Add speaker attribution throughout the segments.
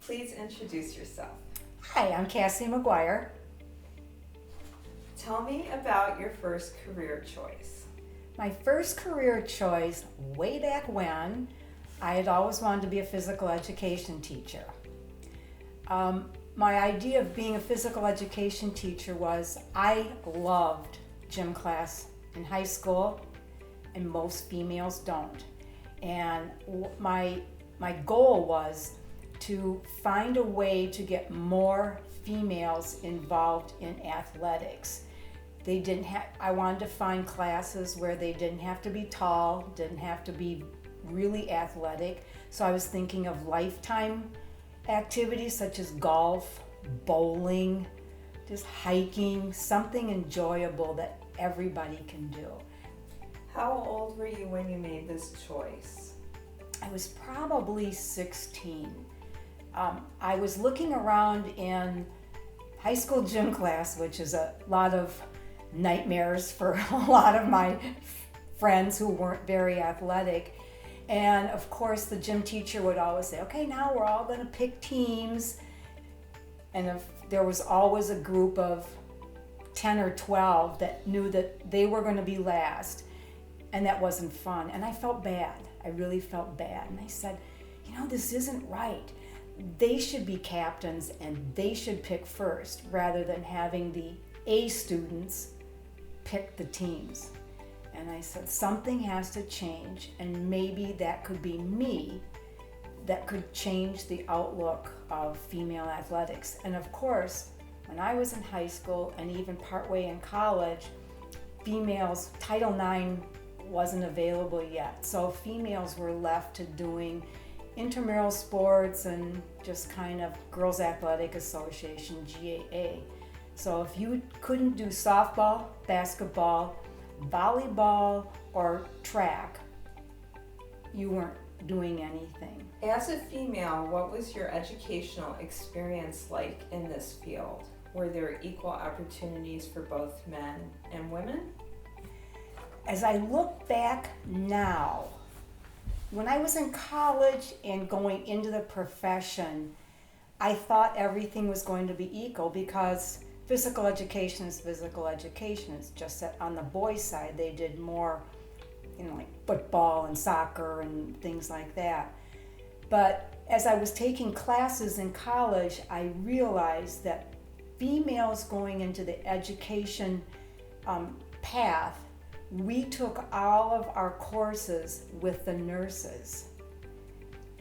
Speaker 1: Please introduce yourself.
Speaker 2: Hi, I'm Cassy McGuire.
Speaker 1: Tell me about your first career choice.
Speaker 2: My first career choice, way back when, I had always wanted to be a physical education teacher. My idea of being a physical education teacher was I loved gym class in high school, and most females don't. And my goal was to find a way to get more females involved in athletics. I wanted to find classes where they didn't have to be tall, didn't have to be really athletic. So I was thinking of lifetime activities such as golf, bowling, just hiking, something enjoyable that everybody can do.
Speaker 1: How old were you when you made this choice?
Speaker 2: I was probably 16. I was looking around in high school gym class, which is a lot of nightmares for a lot of my friends who weren't very athletic. And of course, the gym teacher would always say, okay, now we're all going to pick teams. And if there was always a group of 10 or 12 that knew that they were going to be last. And that wasn't fun. And I felt bad. I really felt bad. And I said, this isn't right. They should be captains and they should pick first rather than having the A students pick the teams. And I said, something has to change, and maybe that could be me that could change the outlook of female athletics. And of course, when I was in high school and even partway in college, females, Title IX wasn't available yet. So females were left to doing intramural sports and just kind of Girls Athletic Association, GAA. So if you couldn't do softball, basketball, volleyball, or track, you weren't doing anything.
Speaker 1: As a female, what was your educational experience like in this field? Were there equal opportunities for both men and women?
Speaker 2: As I look back now, when I was in college and going into the profession, I thought everything was going to be equal because physical education is physical education. It's just that on the boys' side, they did more, like football and soccer and things like that. But as I was taking classes in college, I realized that females going into the education path, we took all of our courses with the nurses.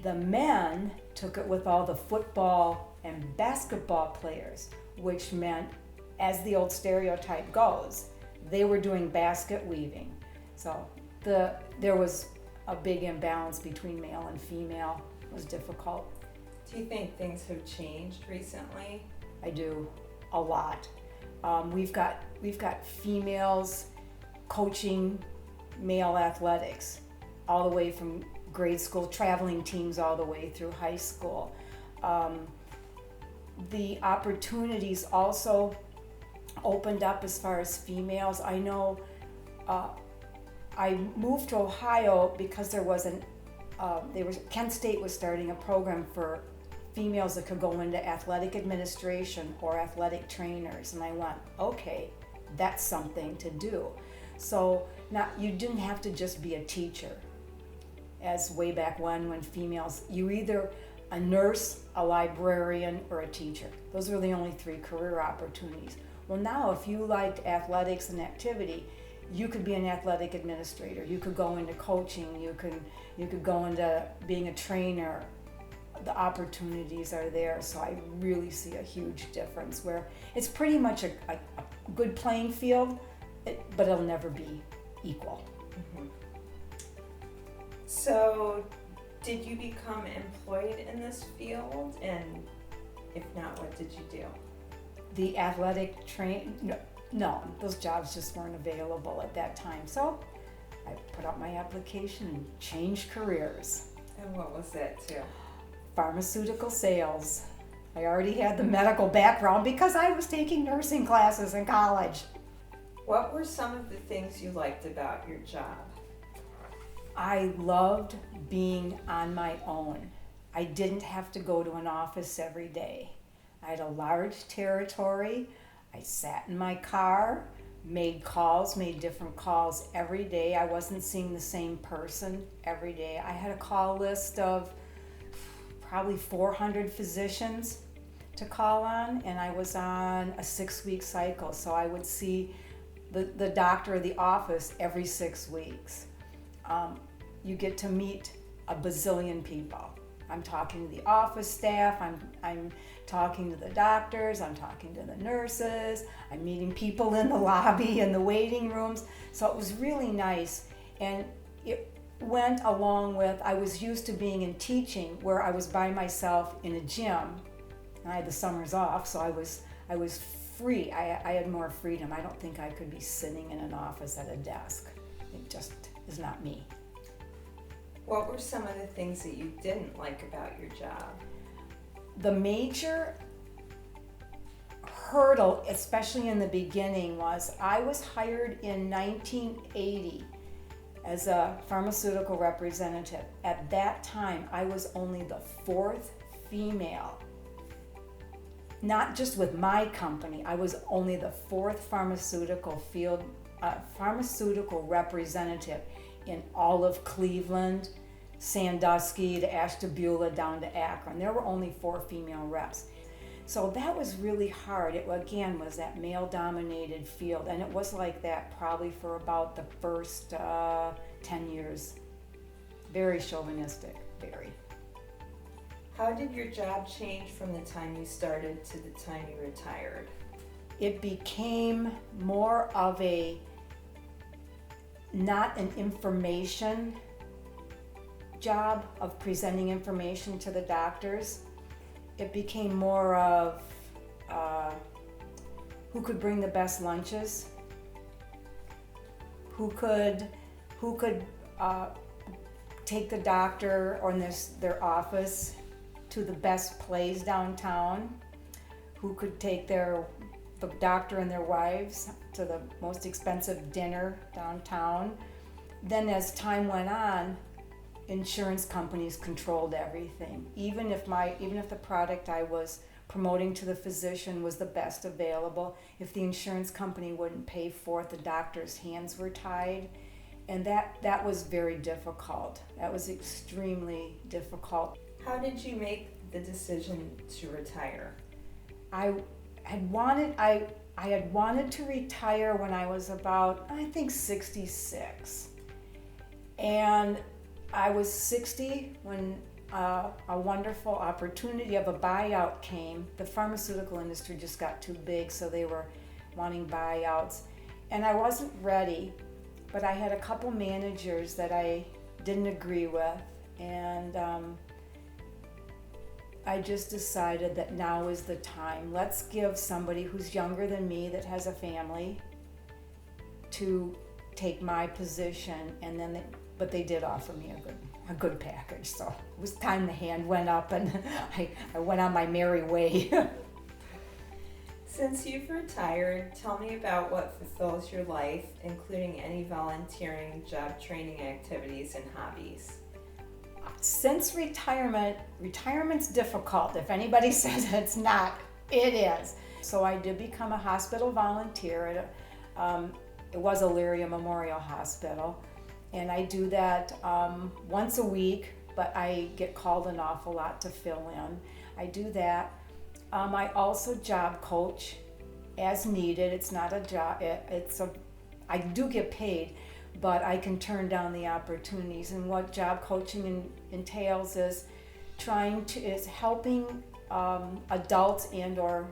Speaker 2: The men took it with all the football and basketball players, which meant, as the old stereotype goes, they were doing basket weaving. So there was a big imbalance between male and female. It was difficult.
Speaker 1: Do you think things have changed recently?
Speaker 2: I do, a lot. We've got females coaching male athletics all the way from grade school, traveling teams all the way through high school. The opportunities also opened up as far as females. I know I moved to Ohio because Kent State was starting a program for females that could go into athletic administration or athletic trainers, and I went, okay, that's something to do. So now you didn't have to just be a teacher, as way back when females, you were either a nurse, a librarian, or a teacher. Those were the only 3 career opportunities. Well, now if you liked athletics and activity, you could be an athletic administrator. You could go into coaching. You could go into being a trainer. The opportunities are there. So I really see a huge difference where it's pretty much a good playing field, but it'll never be equal.
Speaker 1: Mm-hmm. So, did you become employed in this field? And if not, what did you do?
Speaker 2: The athletic no, those jobs just weren't available at that time. So I put out my application and changed careers.
Speaker 1: And what was that too?
Speaker 2: Pharmaceutical sales. I already had the medical background because I was taking nursing classes in college.
Speaker 1: What were some of the things you liked about your job?
Speaker 2: I loved being on my own. I didn't have to go to an office every day. I had a large territory. I sat in my car, made different calls every day. I wasn't seeing the same person every day. I had a call list of probably 400 physicians to call on, and I was on a 6-week cycle. So I would see the doctor or the office every 6 weeks. You get to meet a bazillion people. I'm talking to the office staff, I'm talking to the doctors, I'm talking to the nurses, I'm meeting people in the lobby and the waiting rooms. So it was really nice. And it went along with, I was used to being in teaching where I was by myself in a gym. And I had the summers off, so I was free. I had more freedom. I don't think I could be sitting in an office at a desk. It just is not me.
Speaker 1: What were some of the things that you didn't like about your job?
Speaker 2: The major hurdle, especially in the beginning, was I was hired in 1980 as a pharmaceutical representative. At that time, I was only the 4th female. Not just with my company, I was only the 4th pharmaceutical representative in all of Cleveland, Sandusky to Ashtabula down to Akron. There were only 4 female reps. So that was really hard. It again was that male-dominated field, and it was like that probably for about the first 10 years. Very chauvinistic, very.
Speaker 1: How did your job change from the time you started to the time you retired?
Speaker 2: It became more of a, not an information job of presenting information to the doctors. It became more of who could bring the best lunches, who could take the doctor or their office to the best plays downtown, who could take the doctor and their wives to the most expensive dinner downtown. Then as time went on, insurance companies controlled everything. Even if the product I was promoting to the physician was the best available, if the insurance company wouldn't pay for it, the doctor's hands were tied. And that was very difficult. That was extremely difficult.
Speaker 1: How did you make the decision to retire?
Speaker 2: I had wanted to retire when I was about, I think, 66. And I was 60 when a wonderful opportunity of a buyout came. The pharmaceutical industry just got too big, so they were wanting buyouts. And I wasn't ready, but I had a couple managers that I didn't agree with. And I just decided that now is the time. Let's give somebody who's younger than me that has a family to take my position. And then but they did offer me a good package. So it was time the hand went up and I went on my merry way.
Speaker 1: Since you've retired, tell me about what fulfills your life, including any volunteering, job training activities, and hobbies.
Speaker 2: Since retirement's difficult. If anybody says it's not, it is. So I did become a hospital volunteer at it was Elyria Memorial Hospital. And I do that once a week, but I get called an awful lot to fill in. I do that. I also job coach as needed. It's not a job, I do get paid, but I can turn down the opportunities. And what job coaching entails is helping adults and or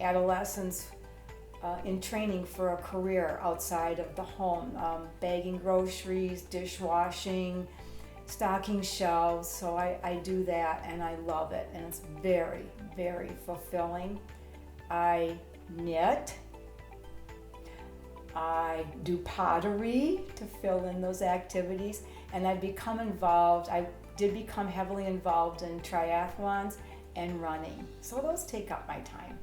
Speaker 2: adolescents in training for a career outside of the home, bagging groceries, dishwashing, stocking shelves. So I do that and I love it, and it's very, very fulfilling. I knit. I do pottery to fill in those activities, and I did become heavily involved in triathlons and running. So those take up my time.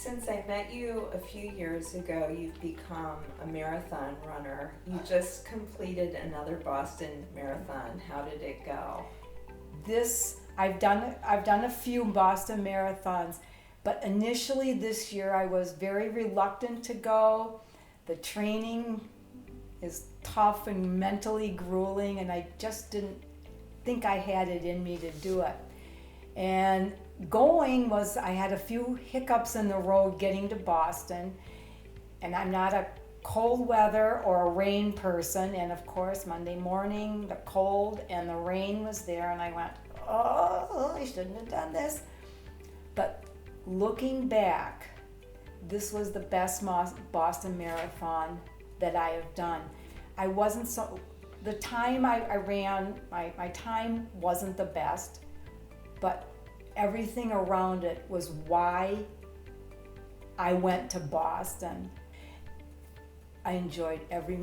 Speaker 1: Since I met you a few years ago, you've become a marathon runner. You just completed another Boston Marathon. How did it go?
Speaker 2: I've done a few Boston marathons, but initially this year I was very reluctant to go. The training is tough and mentally grueling, and I just didn't think I had it in me to do it. And I had a few hiccups in the road getting to Boston, and I'm not a cold weather or a rain person, and of course Monday morning the cold and the rain was there, and I went, oh, I shouldn't have done this. But looking back, this was the best Boston Marathon that I have done. The time I ran, my time wasn't the best, but everything around it was why I went to Boston. I enjoyed every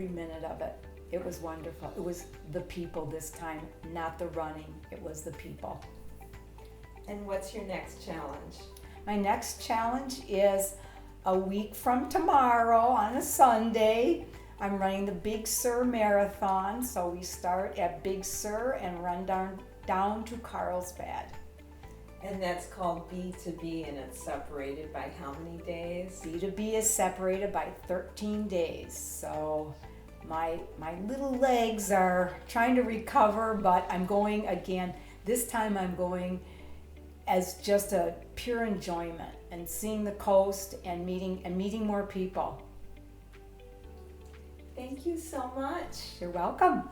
Speaker 2: minute of it. It was wonderful. It was the people this time, not the running. It was the people.
Speaker 1: And what's your next challenge?
Speaker 2: My next challenge is a week from tomorrow on a Sunday. I'm running the Big Sur Marathon. So we start at Big Sur and run down to Carlsbad.
Speaker 1: And that's called B2B, and it's separated by how many days?
Speaker 2: B2B is separated by 13 days. So my little legs are trying to recover, but I'm going again. This time I'm going as just a pure enjoyment and seeing the coast and meeting more people.
Speaker 1: Thank you so much.
Speaker 2: You're welcome.